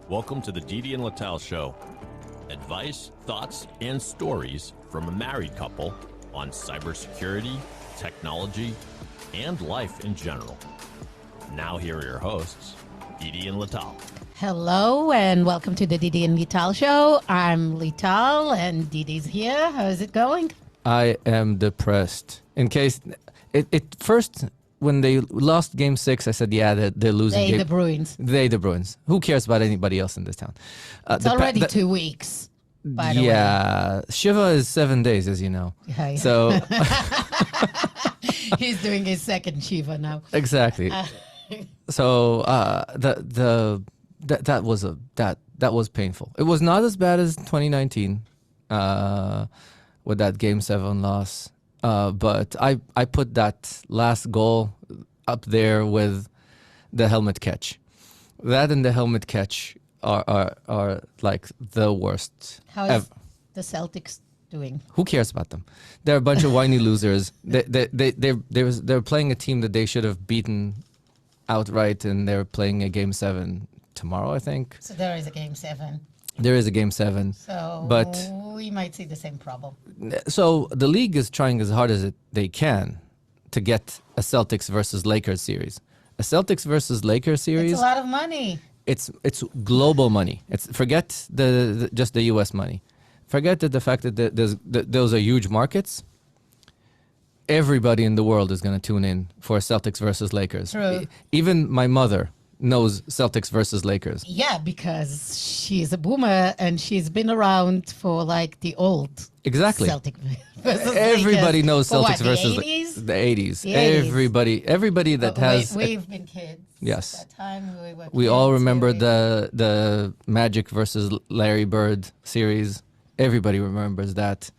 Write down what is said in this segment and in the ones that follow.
Welcome to the Didi and Ltal Show. Advice, thoughts, and stories from a married couple on cybersecurity, technology, and life in general. Now here are your hosts, Didi and Ltal. Hello and welcome to the Didi and Ltal Show. I'm Ltal and Didi's here. How's it going? I am depressed. In case it first, when they lost Game 6, I said, yeah, they're losing. The Bruins. The Bruins. Who cares about anybody else in this town? It's already 2 weeks, by the way. Yeah. Shiva is 7 days, as you know. Yeah. So he's doing his second Shiva now. exactly. So that was painful. It was not as bad as 2019 with that Game 7 loss. But I put that last goal up there with the helmet catch. That and the helmet catch are like the worst. How is the Celtics doing? Who cares about them? They're a bunch of whiny losers. They're playing a team that they should have beaten outright, and they're playing a Game 7 tomorrow, I think. So there is a Game 7. There is a Game 7. So but we might see the same problem. So the league is trying as hard as they can to get a Celtics versus Lakers series. A Celtics versus Lakers series. It's a lot of money. It's global money. Forget just the U.S. money. Forget the fact that those are huge markets. Everybody in the world is going to tune in for Celtics versus Lakers. True. Even my mother knows Celtics versus Lakers. Yeah, because she's a boomer and she's been around for like the old Exactly. versus Everybody Lakers. knows For Celtics what, versus the 80s? the 80s. The 80s. Everybody that has We've been kids. Yes. At that time we kids, all remember we- the Magic versus Larry Bird series. Everybody remembers that.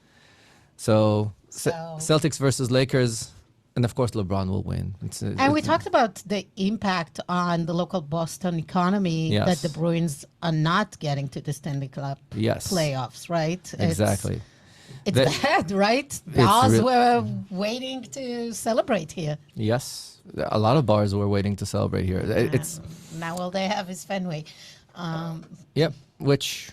So Celtics versus Lakers. And of course, LeBron will win. And we talked about the impact on the local Boston economy Yes. that the Bruins are not getting to the Stanley Cup playoffs, right? Exactly. It's That- bad, right? Bars real- were waiting to celebrate here. Yes. A lot of bars were waiting to celebrate here. It's Now all they have is Fenway. Yep. Which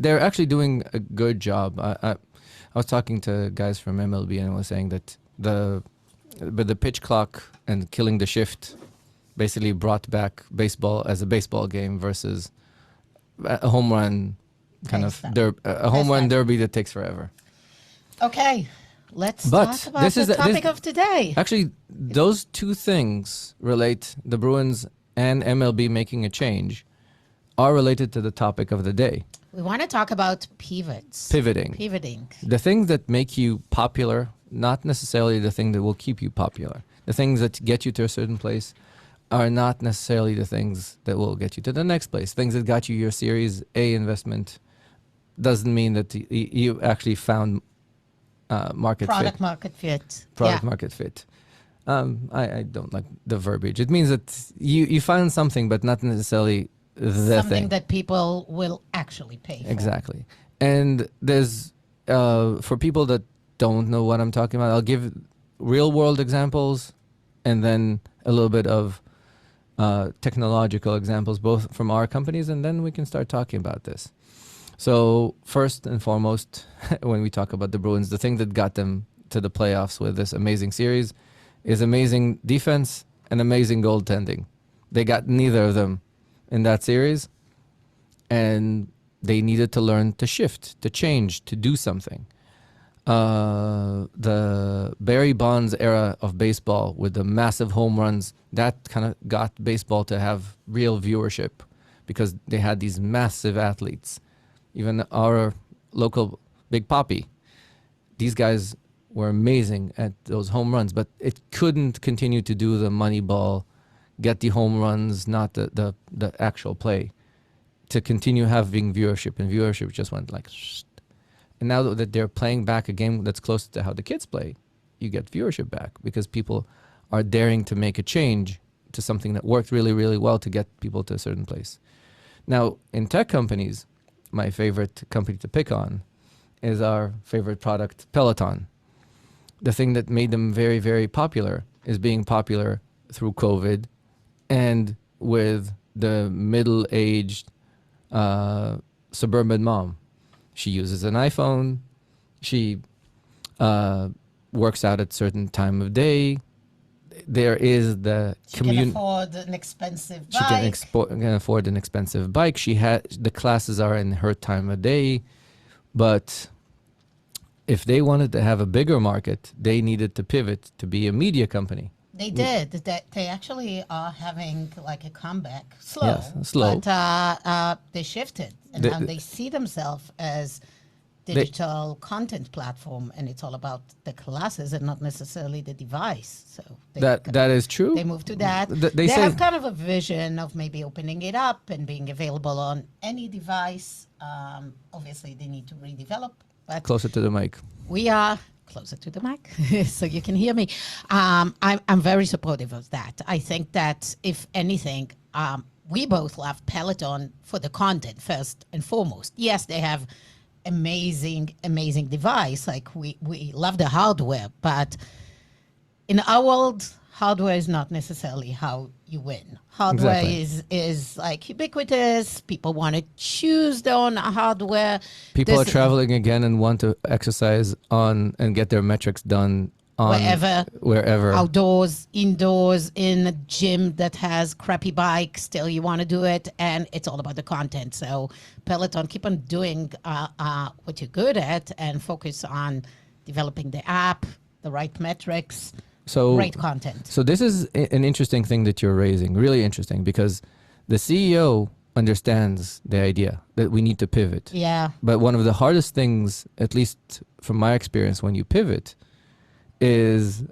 they're actually doing a good job. I was talking to guys from MLB and I was saying that the pitch clock and killing the shift basically brought back baseball as a baseball game versus a home run kind of a home run derby that takes forever. Okay, let's But talk about this is the the- this- topic of today. Actually, those two things relate. The Bruins and MLB making a change are related to the topic of the day. We want to talk about pivots. Pivoting. The things that make you popular, not necessarily the thing that will keep you popular. The things that get you to a certain place are not necessarily the things that will get you to the next place. Things that got you your Series A investment doesn't mean that you actually found market Product market fit. market fit. I don't like the verbiage. It means that you find something, but not necessarily the Something thing that people will actually pay for. Exactly. And there's for people that don't know what I'm talking about, I'll give real world examples and then a little bit of technological examples, both from our companies, and then we can start talking about this. So first and foremost, when we talk about the Bruins, the thing that got them to the playoffs with this amazing series is amazing defense and amazing goaltending. They got neither of them in that series, and they needed to learn to shift, to change, to do something. The Barry Bonds era of baseball with the massive home runs, that kind of got baseball to have real viewership because they had these massive athletes. Even our local Big Papi, these guys were amazing at those home runs, but it couldn't continue to do the money ball, get the home runs, not the actual play, to continue having viewership, and viewership just went like shh. And now that they're playing back a game that's close to how the kids play, you get viewership back because people are daring to make a change to something that worked really, really well to get people to a certain place. Now, in tech companies, my favorite company to pick on is our favorite product, Peloton. The thing that made them very, very popular is being popular through COVID and with the middle-aged suburban mom. She uses an iPhone. She works out at certain time of day. There is the She can afford an expensive She bike. can afford an expensive bike. The classes are in her time of day, but if they wanted to have a bigger market, they needed to pivot to be a media company. They did. They actually are having like a comeback. Slow. Yes, slow. But they shifted. And They- now they see themselves as digital content platform. And it's all about the classes and not necessarily the device. So That is true. they moved to that. They say- have kind of a vision of maybe opening it up and being available on any device. Obviously, they need to redevelop. But Closer to the mic. we are closer to the mic so you can hear me. I'm very supportive of that. I think that if anything, we both love Peloton for the content first and foremost. Yes, they have amazing device. Like we love the hardware, but in our world, hardware is not necessarily how you win. Hardware Exactly. is like ubiquitous. People want to choose their own hardware. People are This- traveling again and want to exercise on and get their metrics done on wherever. Outdoors, indoors, in a gym that has crappy bikes, still you want to do it, and it's all about the content. So Peloton, keep on doing what you're good at and focus on developing the app, the right metrics, So great content. So this is an interesting thing that you're raising, really interesting, because the CEO understands the idea that we need to pivot. Yeah. But one of the hardest things, at least from my experience, when you pivot, is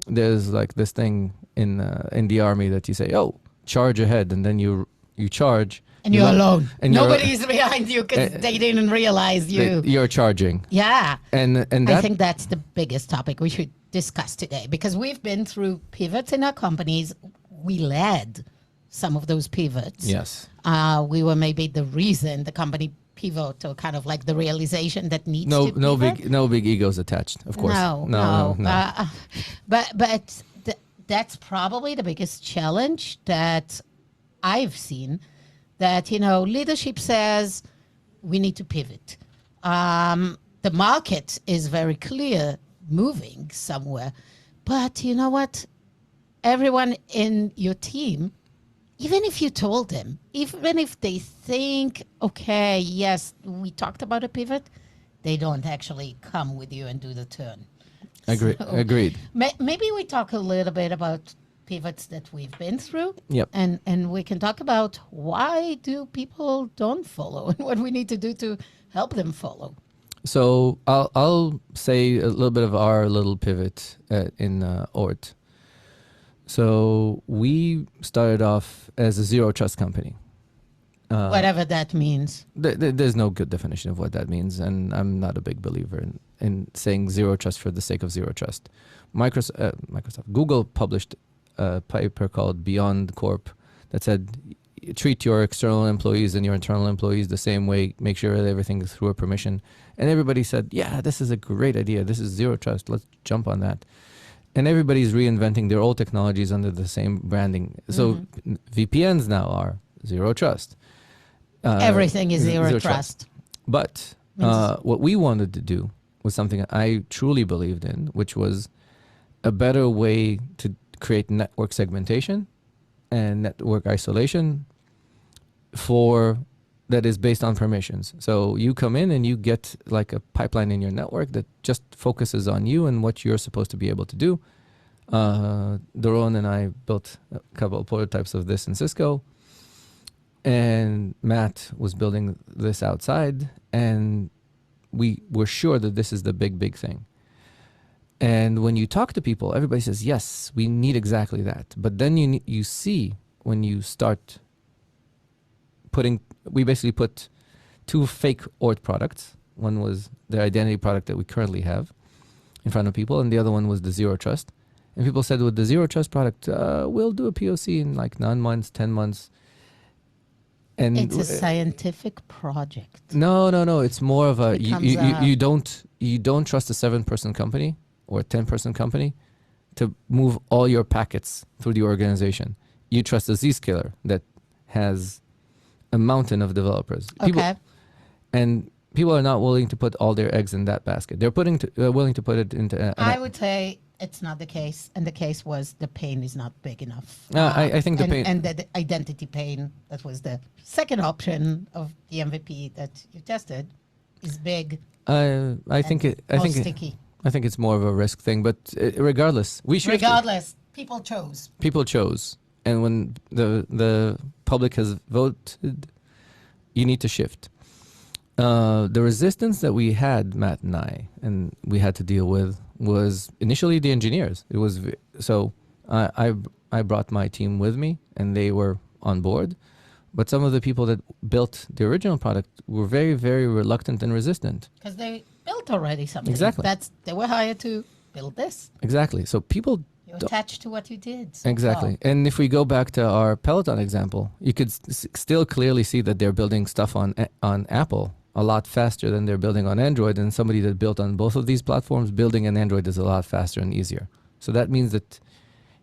there's like this thing in the army that you say, "Oh, charge ahead," and then you charge, And you're alone. and you're- Nobody's behind you because they didn't realize you. You're charging, Yeah. and I that think that's the biggest topic we should discuss today because we've been through pivots in our companies. We led some of those pivots. yes. We were maybe the reason the company pivot or kind of like the realization that needs to pivot. No big egos attached, of course. No. But that's probably the biggest challenge that I've seen. That leadership says we need to pivot. The market is very clear, moving somewhere, but you know what? Everyone in your team, even if you told them, even if they think, okay, yes, we talked about a pivot, they don't actually come with you and do the turn. Agreed. Maybe we talk a little bit about pivots that we've been through. Yep. And we can talk about why do people don't follow and what we need to do to help them follow. So I'll say a little bit of our little pivot in Ort. So we started off as a zero trust company. Whatever that means. There's no good definition of what that means, and I'm not a big believer in saying zero trust for the sake of zero trust. Google published a paper called Beyond Corp that said treat your external employees and your internal employees the same way, make sure that everything is through a permission. And everybody said, yeah, this is a great idea. This is zero trust. Let's jump on that. And everybody's reinventing their old technologies under the same branding. So VPNs now are zero trust. Everything is zero trust. But what we wanted to do was something I truly believed in, which was a better way to create network segmentation and network isolation that is based on permissions. So you come in and you get like a pipeline in your network that just focuses on you and what you're supposed to be able to do. Doron and I built a couple of prototypes of this in Cisco, and Matt was building this outside, and we were sure that this is the big thing. And when you talk to people, everybody says, yes, we need exactly that. But then you see when you start we basically put two fake Ort products. One was the identity product that we currently have in front of people, and the other one was the zero trust. And people said, with the zero trust product, we'll do a POC in like 9 months, 10 months. And It's a scientific project. No. It's more of a Becomes you don't trust a 7-person company or a 10-person company to move all your packets through the organization. You trust a Zscaler that has a mountain of developers. Okay. And people are not willing to put all their eggs in that basket. They're willing to put it into. I would say it's not the case, and the case was the pain is not big enough. I think the pain and the identity pain, that was the second option of the MVP that you tested, is big. I think sticky. I think it's more of a risk thing, but regardless, we should. Regardless, people chose. People chose, and when the public has voted, you need to shift. The resistance that we had, Matt and we had to deal with, was initially the engineers. It was so I brought my team with me, and they were on board. But some of the people that built the original product were very, very reluctant and resistant. Because they built already something. Exactly. They were hired to build this. Exactly. So people... You're attached to what you did. So exactly. far. And if we go back to our Peloton example, you could still clearly see that they're building stuff on Apple a lot faster than they're building on Android. And somebody that built on both of these platforms, building an Android is a lot faster and easier. So that means that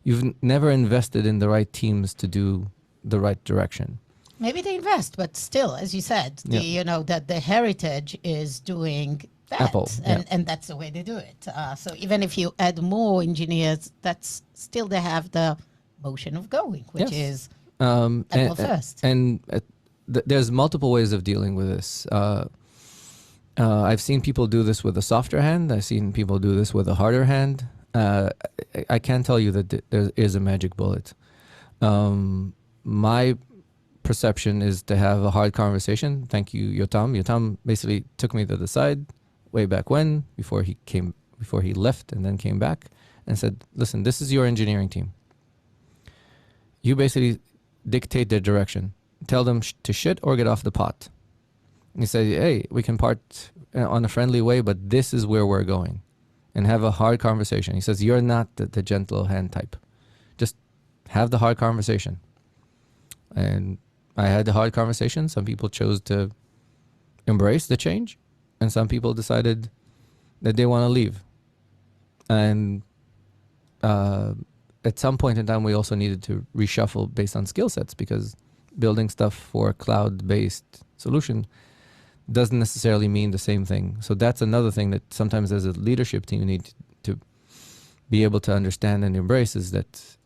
you've never invested in the right teams to do the right direction. Maybe they invest, but still, as you said, that the heritage is doing that, Apple, and that's the way they do it. So even if you add more engineers, that's still they have the motion of going, which is Apple first. There's multiple ways of dealing with this. I've seen people do this with a softer hand. I've seen people do this with a harder hand. I can't tell you that there is a magic bullet. My perception is to have a hard conversation. Thank you, Yotam. Yotam basically took me to the side way back when, before he left and then came back, and said, listen, this is your engineering team. You basically dictate their direction. Tell them to shit or get off the pot. And he said, hey, we can part on a friendly way, but this is where we're going. And have a hard conversation. He says, you're not the gentle hand type. Just have the hard conversation. And I had the hard conversation. Some people chose to embrace the change, and some people decided that they want to leave. And at some point in time, we also needed to reshuffle based on skill sets, because building stuff for a cloud-based solution doesn't necessarily mean the same thing. So that's another thing that sometimes as a leadership team you need to be able to understand and embrace, is that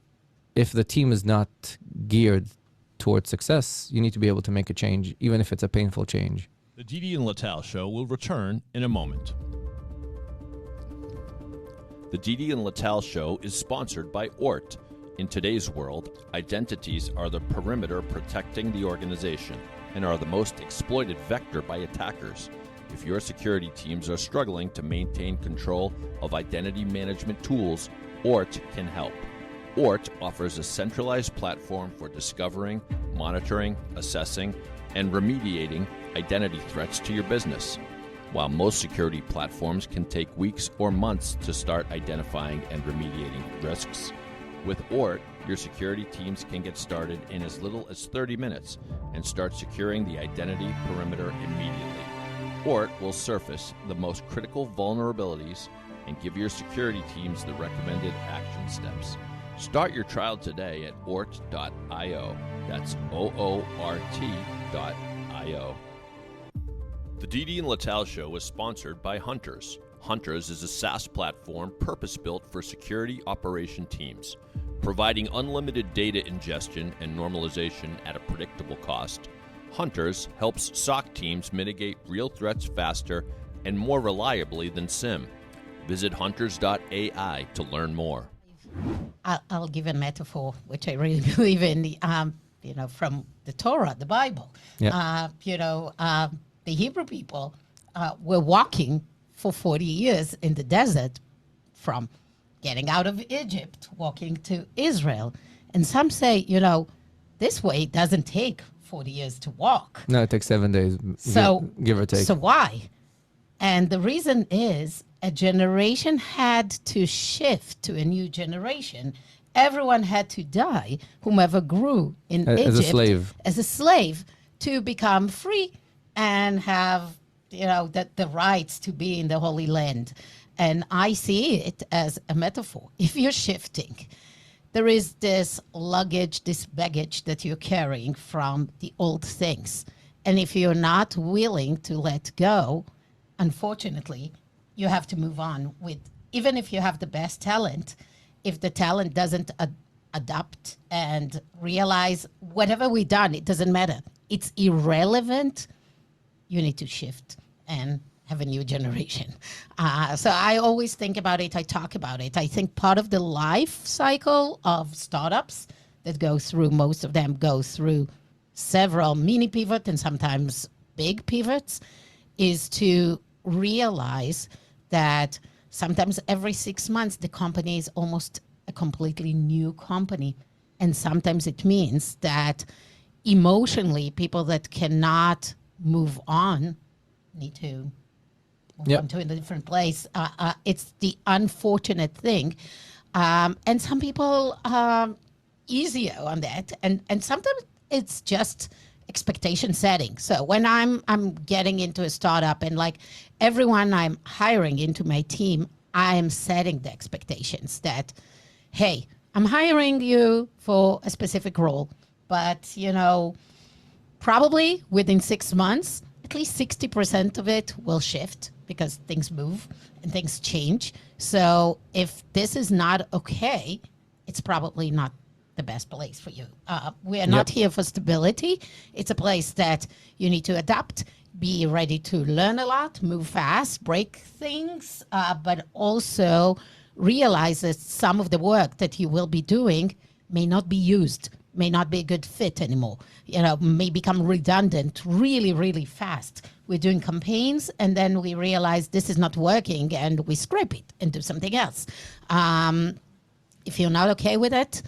if the team is not geared towards success, you need to be able to make a change, even if it's a painful change. The Didi and Ltal show will return in a moment. The Didi and Ltal show is sponsored by Ort. In today's world, identities are the perimeter protecting the organization and are the most exploited vector by attackers. If your security teams are struggling to maintain control of identity management tools, Ort can help. Ort offers a centralized platform for discovering, monitoring, assessing, and remediating identity threats to your business. While most security platforms can take weeks or months to start identifying and remediating risks, with Ort, your security teams can get started in as little as 30 minutes and start securing the identity perimeter immediately. Ort will surface the most critical vulnerabilities and give your security teams the recommended action steps. Start your trial today at ort.io. That's OORT.io. The Didi and Ltal show is sponsored by Hunters. Hunters is a SaaS platform purpose-built for security operation teams, providing unlimited data ingestion and normalization at a predictable cost. Hunters helps SOC teams mitigate real threats faster and more reliably than SIEM. Visit hunters.ai to learn more. I'll give a metaphor, which I really believe in, from the Torah, the Bible. Yeah. The Hebrew people were walking for 40 years in the desert, from getting out of Egypt, walking to Israel. And some say, this way it doesn't take 40 years to walk. No, it takes 7 days, give or take. So why? And the reason is a generation had to shift to a new generation. Everyone had to die, whomever grew in Egypt. As a slave to become free and have, the rights to be in the Holy Land. And I see it as a metaphor. If you're shifting there is this luggage, this baggage that you're carrying from the old things. And if you're not willing to let go, unfortunately, you have to move on with, even if you have the best talent, if the talent doesn't adapt and realize whatever we've done, it doesn't matter. It's irrelevant. You need to shift and have a new generation. So I always think about it. I talk about it. I think part of the life cycle of startups that go through, most of them go through several mini pivots and sometimes big pivots, is to realize that sometimes every 6 months the company is almost a completely new company. And sometimes it means that emotionally people that cannot move on need to move on to a different place. It's the unfortunate thing. And some people are easier on that. And sometimes it's just expectation setting. So when I'm getting into a startup and like everyone I'm hiring into my team, I am setting the expectations that, hey, I'm hiring you for a specific role, but you know, probably within 6 months, at least 60% of it will shift because things move and things change. So if this is not okay, it's probably not the best place for you. We are not here for stability. It's a place that you need to adapt, be ready to learn a lot, move fast, break things, but also realize that some of the work that you will be doing may not be used, may not be a good fit anymore, you know, may become redundant really, really fast. We're doing campaigns and then we realize this is not working and we scrape it and do something else. If you're not okay with it,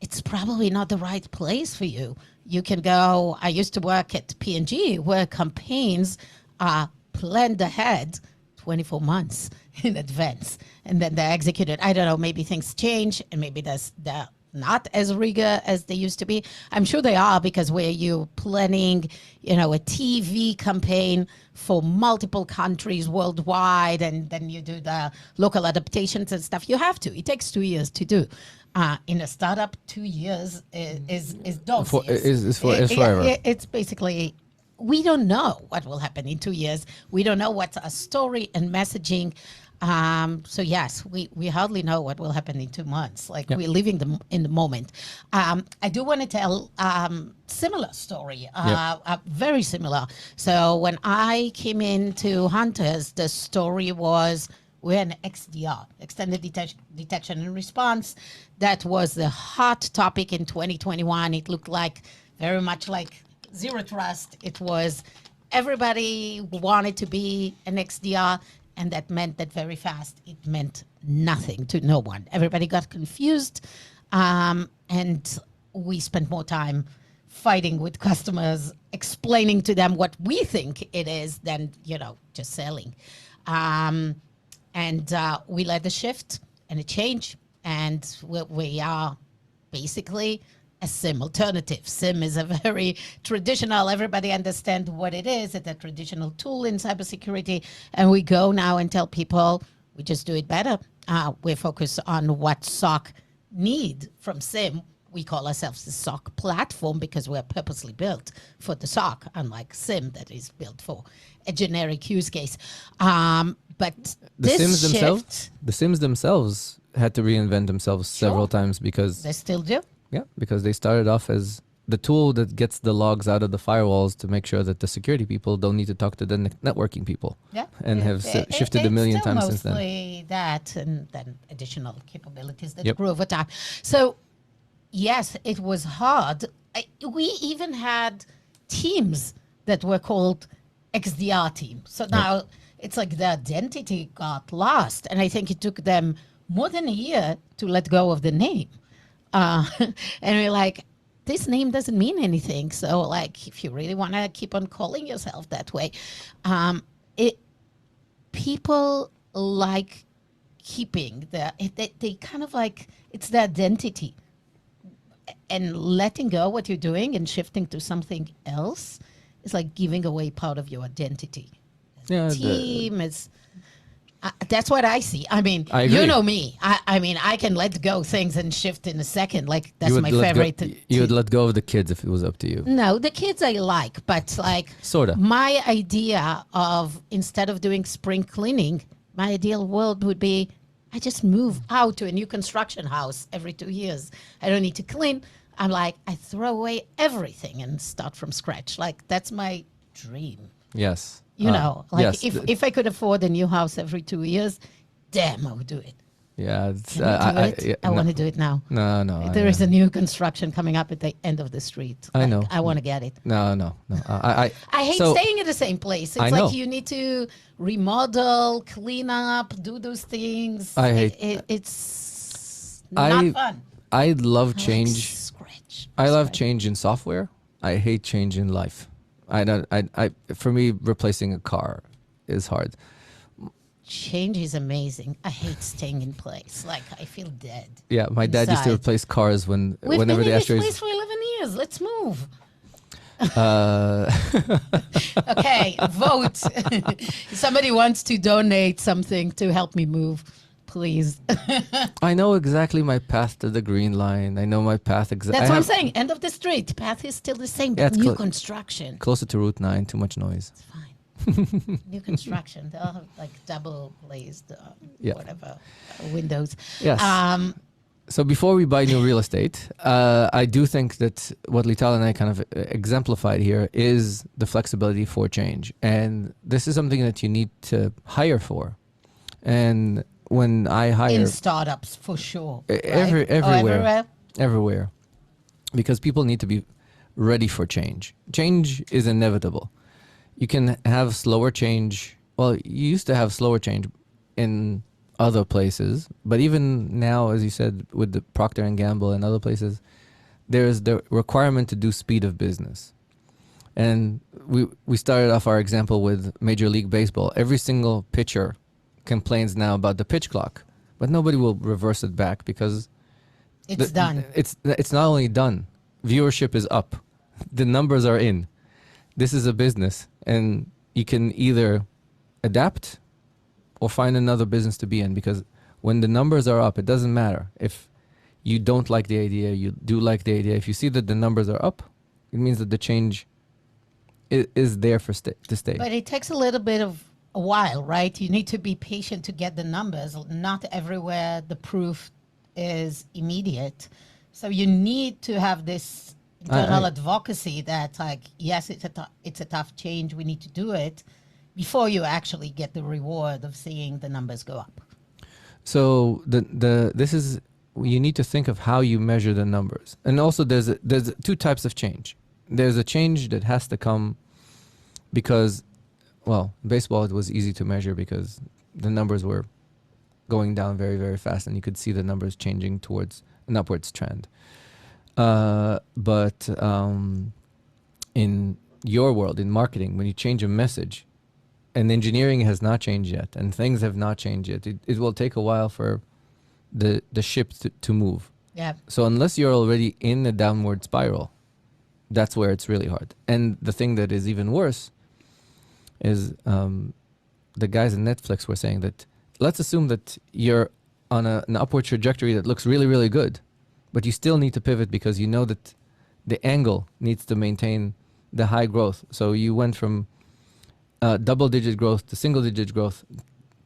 it's probably not the right place for you. You can go, I used to work at P&G where campaigns are planned ahead 24 months in advance. And then they're executed. I don't know, maybe things change and maybe they're not as rigor as they used to be. I'm sure they are because where you're planning, you know, a TV campaign for multiple countries worldwide and then you do the local adaptations and stuff, you have to. It takes 2 years to do. In a startup, 2 years is dog years. It's forever. It's basically, we don't know what will happen in 2 years. We don't know what's a story and messaging. So yes, we hardly know what will happen in 2 months. Like we're living in the moment. I do want to tell similar story, very similar. So when I came into Hunters, the story was we're an XDR, Extended Detection and Response. That was the hot topic in 2021. It looked like very much like Zero Trust. It was everybody wanted to be an XDR. And that meant that very fast, it meant nothing to no one. Everybody got confused. And we spent more time fighting with customers, explaining to them what we think it is than, you know, just selling. And we led the shift and a change. And we are basically a SIM alternative. SIM is a very traditional, everybody understands what it is. It's a traditional tool in cybersecurity. And we go now and tell people we just do it better. We focus on what SOC need from SIM. We call ourselves the SOC platform because we're purposely built for the SOC, unlike SIM that is built for a generic use case. But the Sims themselves had to reinvent themselves several times because they still do. Yeah, because they started off as the tool that gets the logs out of the firewalls to make sure that the security people don't need to talk to the networking people. Yeah, and have shifted a million times since then. Mostly that, and then additional capabilities that grew over time. So, yes, it was hard. We even had teams that were called XDR team. So now it's like the identity got lost, and I think it took them more than a year to let go of the name. And we're like, this name doesn't mean anything. So like, if you really want to keep on calling yourself that way, people like keeping they kind of like, it's the identity, and letting go what you're doing and shifting to something else is like giving away part of your identity. Yeah, team is, That's what I see. I mean, I agree. you know me. I mean, I can let go things and shift in a second. Like that's You would my let favorite. Go, you would let go of the kids if it was up to you. No, the kids I like, but like Sorta. my idea of instead of doing spring cleaning, my ideal world would be I just move out to a new construction house every 2 years. I don't need to clean. I'm like I throw away everything and start from scratch. Like that's my dream. Yes. You know, like yes, if I could afford a new house every 2 years, damn, I would do it. Yeah. It's, Can I do it? I no, want to do it now. No. There is a new construction coming up at the end of the street. I Like, know. I want to get it. No. I hate so, staying in the same place. I It's know. like you need to remodel, clean up, do those things. I hate- it's not fun. I love I like change. scratch. I love Scratch. change in software. I hate change in life. I don't. For me, replacing a car is hard. Change is amazing. I hate staying in place. Like I feel dead. Yeah, my dad used to Inside. replace cars We've whenever been the in this ashtrays. place for 11 years. Let's move. Uh, Okay, vote. If somebody wants to donate something to help me move, please. I know exactly my path to the green line. I know my path exactly. That's what I'm saying. End of the street. Path is still the same, Yeah, but it's new clo- construction. Closer to Route 9, too much noise. It's fine. New construction. They'll have like double glazed, Yeah. whatever, windows. Yes. So before we buy new real estate, I do think that what Lital and I kind of exemplified here is the flexibility for change. And this is something that you need to hire for. And when I hire In startups, for sure. right? everywhere. Oh, everywhere, because people need to be ready for change. Change is inevitable. You can have slower change. Well, you used to have slower change in other places, but even now, as you said, with the Procter and Gamble and other places, there is the requirement to do speed of business. And we started off our example with Major League Baseball. Every single pitcher complains now about the pitch clock, but nobody will reverse it back because It's done. It's not only done. Viewership is up. The numbers are in. This is a business, and you can either adapt or find another business to be in, because when the numbers are up, it doesn't matter if you don't like the idea, you do like the idea. If you see that the numbers are up, it means that the change is there to stay. But it takes a little bit of a while, right? You need to be patient to get the numbers. Not everywhere the proof is immediate. So you need to have this internal advocacy that, like, yes, it's a tough change. We need to do it before you actually get the reward of seeing the numbers go up. So this is, you need to think of how you measure the numbers. And also there's two types of change. There's a change that has to come because, well, baseball, it was easy to measure because the numbers were going down very, very fast, and you could see the numbers changing towards an upwards trend. But in your world, in marketing, when you change a message, and engineering has not changed yet, and things have not changed yet, it will take a while for the ship to move. Yeah. So unless you're already in a downward spiral, that's where it's really hard. And the thing that is even worse is the guys at Netflix were saying that let's assume that you're on an upward trajectory that looks really, really good, but you still need to pivot because you know that the angle needs to maintain the high growth. So you went from double-digit growth to single-digit growth.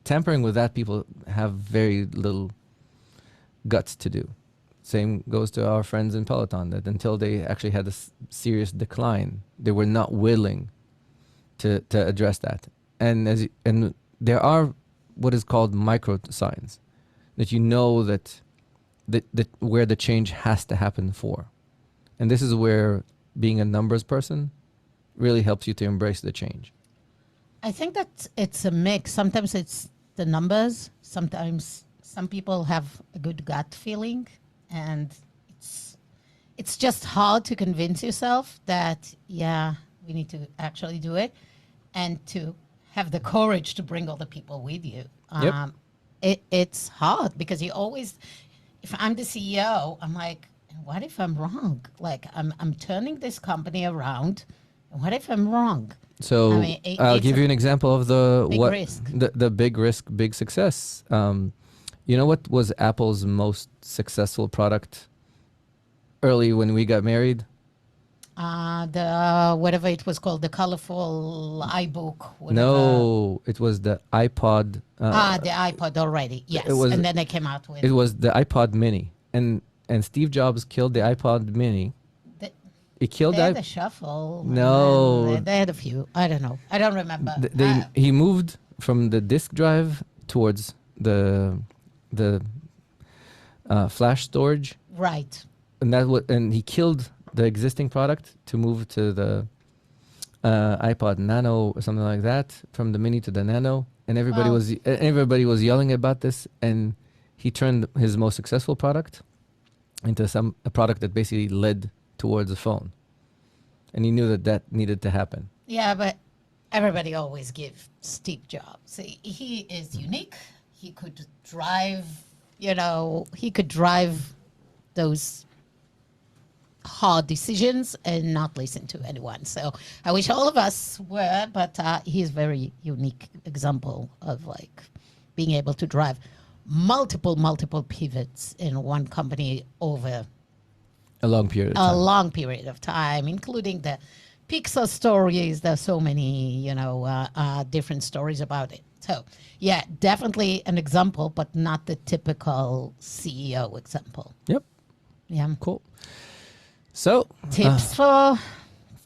Tampering with that, people have very little guts to do. Same goes to our friends in Peloton, that until they actually had a serious decline, they were not willing to address that. And there are what is called micro signs that you know that where the change has to happen for. And this is where being a numbers person really helps you to embrace the change. I think that it's a mix. Sometimes it's the numbers. Sometimes some people have a good gut feeling, and it's just hard to convince yourself that, yeah, we need to actually do it, and to have the courage to bring all the people with you. Yep. It's hard because you always, if I'm the CEO, I'm like, what if I'm wrong? Like I'm turning this company around. What if I'm wrong? So I mean, I'll it's give a you an example of the big what risk. the big risk, big success. You know what was Apple's most successful product early when we got married? The whatever it was called, the colorful iBook, whatever. No, it was the iPod. The iPod already, yes. was- And then they came out with It was the iPod Mini, and Steve Jobs killed the iPod Mini. the, He killed they had the. the shuffle. and No. then they had a few. I don't know. I don't remember. He moved from the disk drive towards the flash storage, Right. and he killed the existing product to move to the iPod Nano or something like that, from the Mini to the Nano, and Wow. everybody was yelling about this, and he turned his most successful product into a product that basically led towards a phone, and he knew that needed to happen. Yeah, but everybody always give Steve Jobs. He is unique. He could drive, he could drive those hard decisions and not listen to anyone. So I wish all of us were, but he's a very unique example of like being able to drive multiple pivots in one company over A long period of a time. long period of time, including the Pixar stories. There's so many, different stories about it. So, yeah, definitely an example, but not the typical CEO example. Yep, Yeah. cool. So, Tips for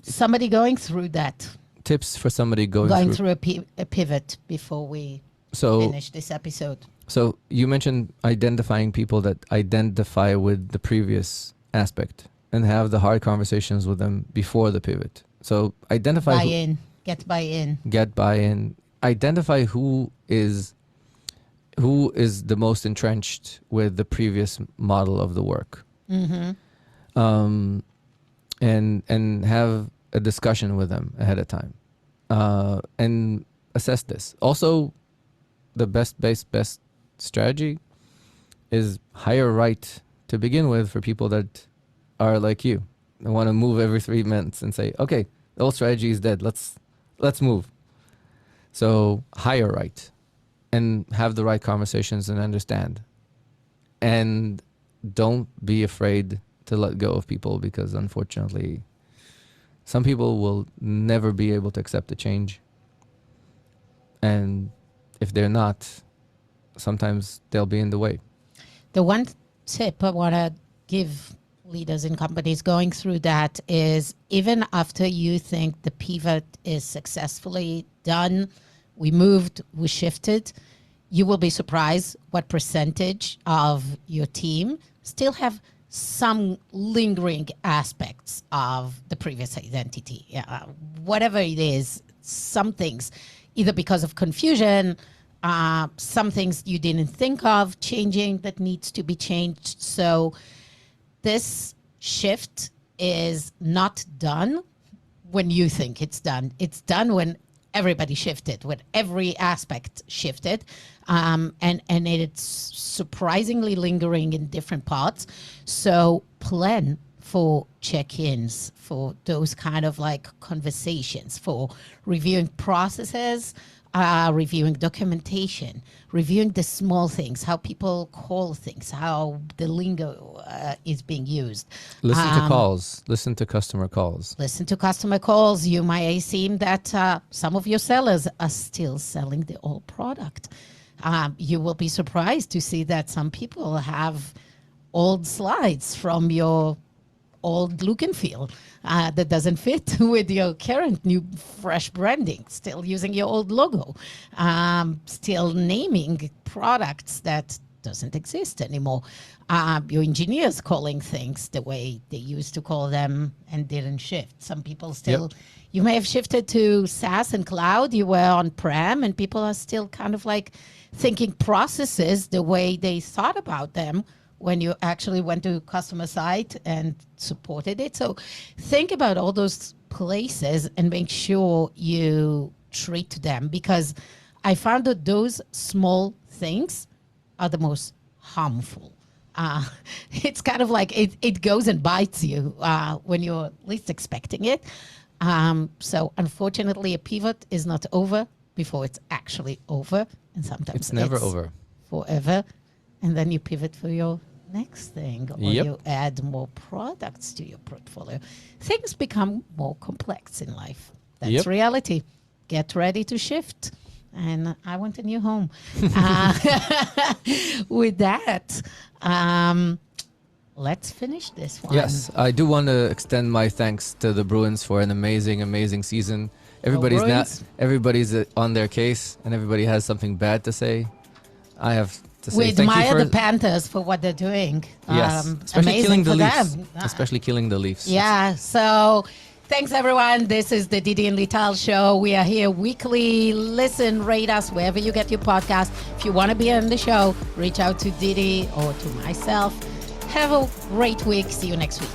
somebody going through that, tips for somebody going through. through a pivot before we So, finish this episode. so you mentioned identifying people that identify with the previous aspect and have the hard conversations with them before the pivot. So identify Buy in, get buy in. get buy-in, identify who is the most entrenched with the previous model of the work. Mm-hmm. And have a discussion with them ahead of time, and assess this. Also, the best strategy is hire right to begin with for people that are like you. They want to move every 3 months and say, okay, the old strategy is dead. Let's move. So hire right and have the right conversations and understand. And don't be afraid to let go of people, because unfortunately, some people will never be able to accept the change. And if they're not, sometimes they'll be in the way. The one tip I want to give leaders in companies going through that is, even after you think the pivot is successfully done, we moved, we shifted, you will be surprised what percentage of your team still have some lingering aspects of the previous identity. Whatever it is, some things, either because of confusion, some things you didn't think of changing that needs to be changed. So this shift is not done when you think it's done. It's done when everybody shifted, when every aspect shifted. And it's surprisingly lingering in different parts. So plan for check-ins, for those kind of like conversations, for reviewing processes, reviewing documentation, reviewing the small things, how people call things, how the lingo is being used. Listen to calls. Listen to customer calls. Listen to customer calls. You might seem that some of your sellers are still selling the old product. You will be surprised to see that some people have old slides from your old look and feel that doesn't fit with your current new fresh branding, still using your old logo, still naming products that doesn't exist anymore. Your engineers calling things the way they used to call them and didn't shift. Some people still, you may have shifted to SaaS and cloud, you were on-prem, and people are still kind of like thinking processes the way they thought about them when you actually went to customer site and supported it. So think about all those places and make sure you treat them, because I found that those small things are the most harmful. It's kind of like it goes and bites you when you're least expecting it. So unfortunately, a pivot is not over before it's actually over. And sometimes It's never over. forever. And then you pivot for your next thing, or Yep. you add more products to your portfolio. Things become more complex in life. That's Yep. reality. Get ready to shift. And I want a new home. With that, let's finish this one. Yes, I do want to extend my thanks to the Bruins for an amazing, amazing season. Everybody's Bruins. everybody's on their case, and everybody has something bad to say. I have to say We thank you admire for the Panthers for what they're doing. yes, especially amazing killing the for Leafs. them. Especially killing the Leafs. Yeah, so thanks everyone. This is the Didi and Ltal show. We are here weekly. Listen, rate us wherever you get your podcast. If you want to be on the show, reach out to Didi or to myself. Have a great week. See you next week.